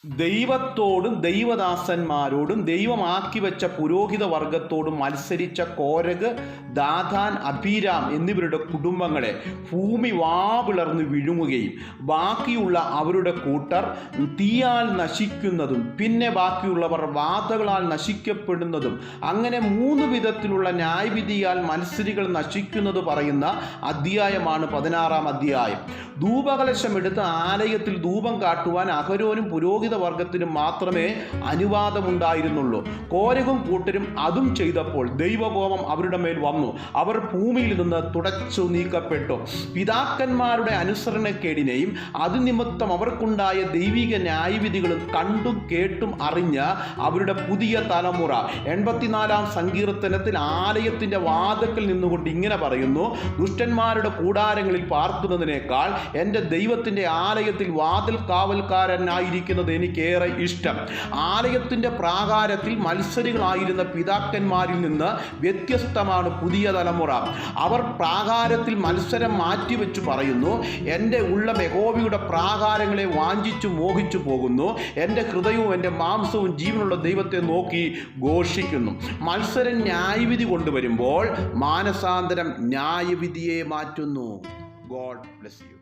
ദൈവത്തോടും ദൈവദാസന്മാരോടും ദൈവമാക്കി വെച്ച പുരോഹിത വർഗത്തോടും മത്സരിച്ച കോരഗ്, ദാഥാൻ, അബീരാം എന്നിവരുടെ കുടുംബങ്ങളെ ഭൂമി വാപിളർന്ന് വിഴുങ്ങുകയും ബാക്കിയുള്ള അവരുടെ കൂട്ടർ തീയാൽ നശിക്കുന്നതും പിന്നെ ബാക്കിയുള്ളവർ വാതകളാൽ നശിക്കപ്പെടുന്നതും അങ്ങനെ 3 വിധത്തിലുള്ള ന്യായവിധിയാൽ മത്സരികൾ നശിക്കുന്നത് പറയുന്ന അധ്യായമാണ് 16-ാം അധ്യായം. ധൂപകലശം എടുത്ത് ആലയത്തിൽ ധൂപം കാട്ടുവാൻ അഹരോനും പുരോഹിത വർഗത്തിനും മാത്രമേ അനുവാദമുണ്ടായിരുന്നുള്ളൂ. കോരഗും കൂട്ടരും അതും ചെയ്തപ്പോൾ ദൈവകോപം അവരുടെ മേൽ വന്നു. അവർ ഭൂമിയിൽ നിന്ന് തുടച്ചു നീക്കപ്പെട്ടു. പിതാക്കന്മാരുടെ അനുസരണക്കേടിനെയും അതുനിമിത്തം അവർക്കുണ്ടായ ദൈവിക ന്യായവിധികളും കണ്ടും കേട്ടും അറിഞ്ഞ അവരുടെ പുതിയ തലമുറ 84-ാം സങ്കീർത്തനത്തിൽ ആലയത്തിൻ്റെ വാതിൽക്കൽ നിന്നുകൊണ്ട് ഇങ്ങനെ പറയുന്നു: ദുഷ്ടന്മാരുടെ കൂടാരങ്ങളിൽ പാർക്കുന്നതിനേക്കാൾ എൻ്റെ ദൈവത്തിൻ്റെ ആലയത്തിൽ വാതിൽ കാവൽക്കാരനായിരിക്കുന്നത് എനിക്കേറെ ഇഷ്ടം. ആലയത്തിൻ്റെ പ്രാകാരത്തിൽ മത്സരികളായിരുന്ന പിതാക്കന്മാരിൽ നിന്ന് വ്യത്യസ്തമാണ് പുതിയ തലമുറ. അവർ പ്രാകാരത്തിൽ മത്സരം മാറ്റിവെച്ചു പറയുന്നു: എൻ്റെ ഉള്ളം യഹോവയുടെ പ്രാകാരങ്ങളെ വാഞ്ചിച്ചു മോഹിച്ചു പോകുന്നു. എൻ്റെ ഹൃദയവും എൻ്റെ മാംസവും ജീവനുള്ള ദൈവത്തെ നോക്കി ഘോഷിക്കുന്നു. മത്സരം ന്യായവിധി കൊണ്ടുവരുമ്പോൾ മാനസാന്തരം ന്യായവിധിയെ മാറ്റുന്നു. God bless you.